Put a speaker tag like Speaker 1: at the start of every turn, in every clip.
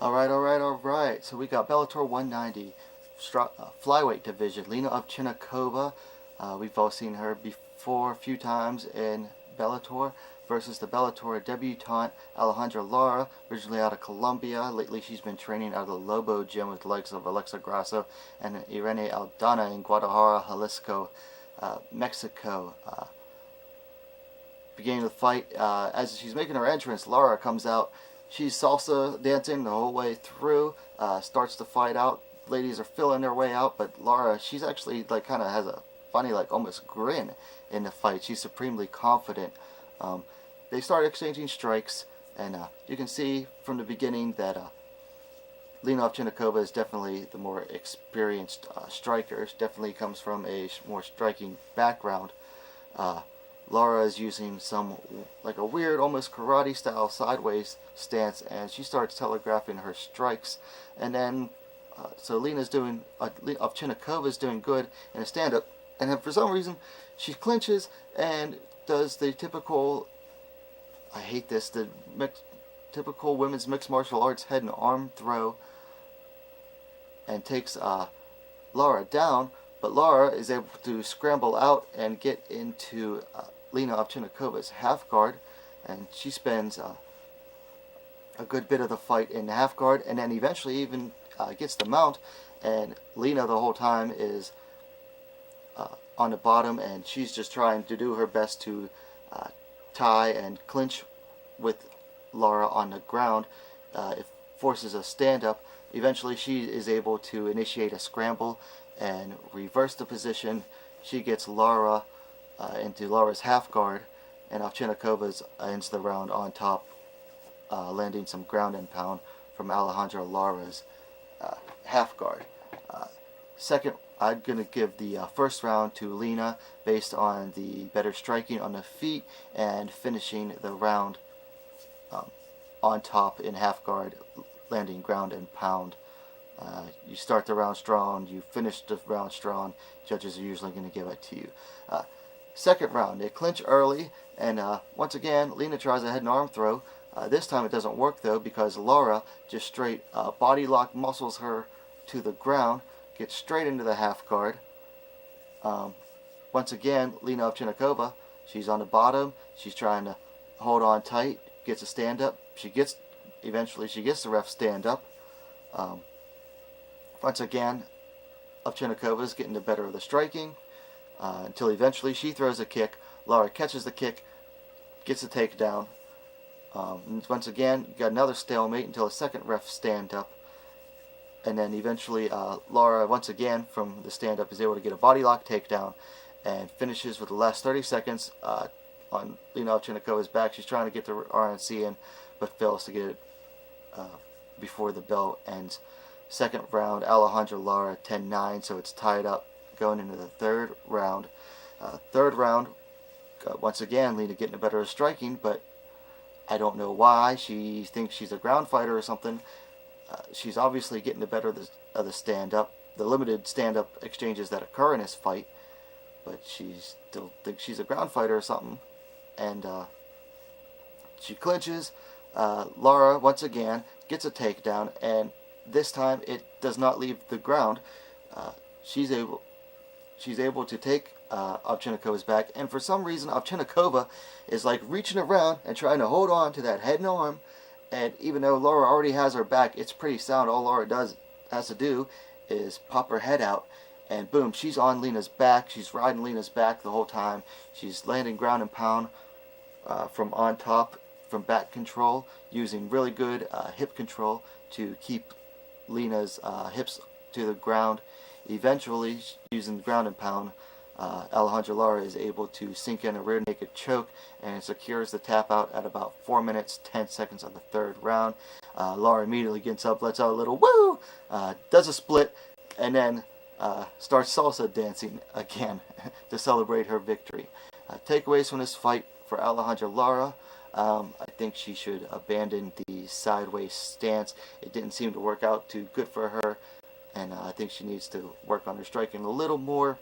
Speaker 1: Alright. So we got Bellator 190 flyweight division. Lena Ovchynnikova. We've all seen her before a few times in Bellator versus the Bellator debutante Alejandra Lara, originally out of Colombia. Lately she's been training out of the Lobo gym with the likes of Alexa Grasso and Irene Aldana in Guadalajara, Jalisco, Mexico. Beginning of the fight, as she's making her entrance, Lara comes out. She's salsa dancing the whole way through, starts the fight out. Ladies are filling their way out, but Lara, she's actually kind of has a funny, almost grin in the fight. She's supremely confident. They start exchanging strikes, and you can see from the beginning that Lena Ovchynnikova is definitely the more experienced striker. She definitely comes from a more striking background. Lara is using a weird, almost karate style sideways stance, and she starts telegraphing her strikes. And then, so Ovchynnikova is doing good in a stand up, and then for some reason she clinches and does the typical, I hate this, typical women's mixed martial arts head and arm throw, and takes Lara down. But Lara is able to scramble out and get into Lena Ovchynikova's half guard, and she spends a good bit of the fight in the half guard, and then eventually even gets the mount, and Lena the whole time is on the bottom, and she's just trying to do her best to tie and clinch with Lara on the ground. It forces a stand-up. Eventually she is able to initiate a scramble and reverse the position. She gets Lara into Lara's half guard, and Ovchynnikova ends the round on top, landing some ground and pound from Alejandra Lara's half guard. Second, I'm going to give the first round to Lena based on the better striking on the feet and finishing the round on top in half guard, landing ground and pound. You start the round strong, you finish the round strong, judges are usually going to give it to you. Second round, they clinch early, and once again, Lena tries a head and arm throw. This time it doesn't work though, because Lara just straight body lock muscles her to the ground, gets straight into the half guard. Once again, Lena Ovchynnikova, she's on the bottom, she's trying to hold on tight, gets a stand up, eventually she gets the ref stand up. Once again, Ovchynnikova is getting the better of the striking, until eventually she throws a kick. Lara catches the kick, gets a takedown. And once again, you got another stalemate until a second ref stand up. And then eventually Lara, once again, from the stand up, is able to get a body lock takedown and finishes with the last 30 seconds on Lena Ovchynikova's back. She's trying to get the RNC in, but fails to get it before the bell ends. Second round, Alejandra Lara 10-9, so it's tied up going into the third round. Third round, once again, Lena getting the better of striking, but I don't know why. She thinks she's a ground fighter or something. She's obviously getting the better of the stand-up, the limited stand-up exchanges that occur in this fight, but she still thinks she's a ground fighter or something. And she clinches. Lara, once again, gets a takedown, and this time it does not leave the ground. She's able to take Ovchynikova's back, and for some reason Ovchynnikova is reaching around and trying to hold on to that head and arm, and even though Lara already has her back, it's pretty sound. All Lara has to do is pop her head out, and boom, she's on Lena's back. She's riding Lena's back the whole time. She's landing ground and pound from on top, from back control, using really good hip control to keep Lena's hips to the ground. Eventually, using the ground and pound, Alejandra Lara is able to sink in a rear naked choke and secures the tap out at about 4 minutes 10 seconds of the third round. Lara immediately gets up, lets out a little woo, does a split, and then starts salsa dancing again to celebrate her victory. Takeaways from this fight for Alejandra Lara. I think she should abandon the sideways stance. It didn't seem to work out too good for her, and I think she needs to work on her striking a little more.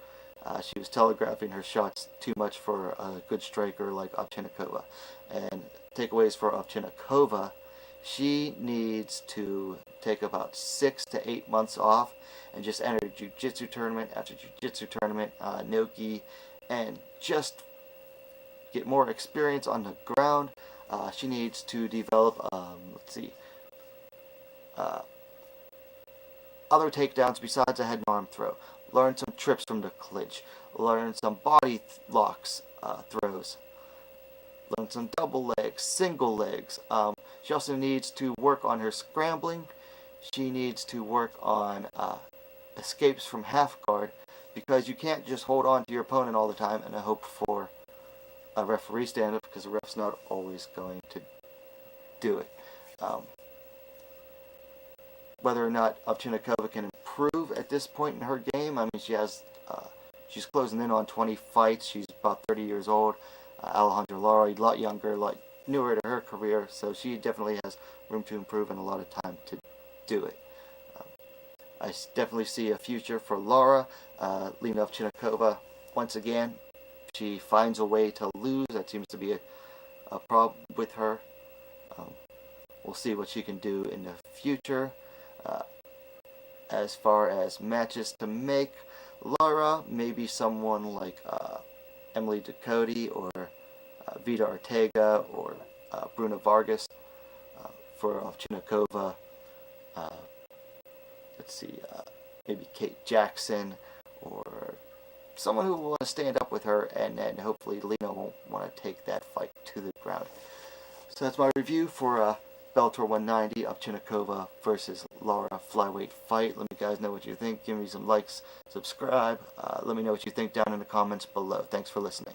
Speaker 1: She was telegraphing her shots too much for a good striker like Ovchynnikova. And takeaways for Ovchynnikova, She needs to take about 6 to 8 months off and just enter jiu-jitsu tournament after jiu-jitsu tournament, no-gi, and just get more experience on the ground. She needs to develop, other takedowns besides a head and arm throw. Learn some trips from the clinch. Learn some body locks, throws. Learn some double legs, single legs. She also needs to work on her scrambling. She needs to work on escapes from half guard, because you can't just hold on to your opponent all the time and hope for a referee stand-up, because the ref's not always going to do it. Whether or not Ovchynnikova can improve at this point in her game, I mean, she's closing in on 20 fights. She's about 30 years old. Alejandra Lara, a lot younger, a lot newer to her career, so she definitely has room to improve and a lot of time to do it. I definitely see a future for Lara. Lena Ovchynnikova, once again, she finds a way to lose. That seems to be a problem with her. We'll see what she can do in the future. As far as matches to make, Lara, maybe someone like Emily Ducote or Vita Ortega or Bruna Vargas. For Ovchynnikova, maybe Kate Jackson or someone who will want to stand up with her, and then hopefully Lena won't want to take that fight to the ground. So that's my review for Bellator 190, Ovchynnikova versus Lara flyweight fight. Let me guys know what you think. Give me some likes, subscribe. Let me know what you think down in the comments below. Thanks for listening.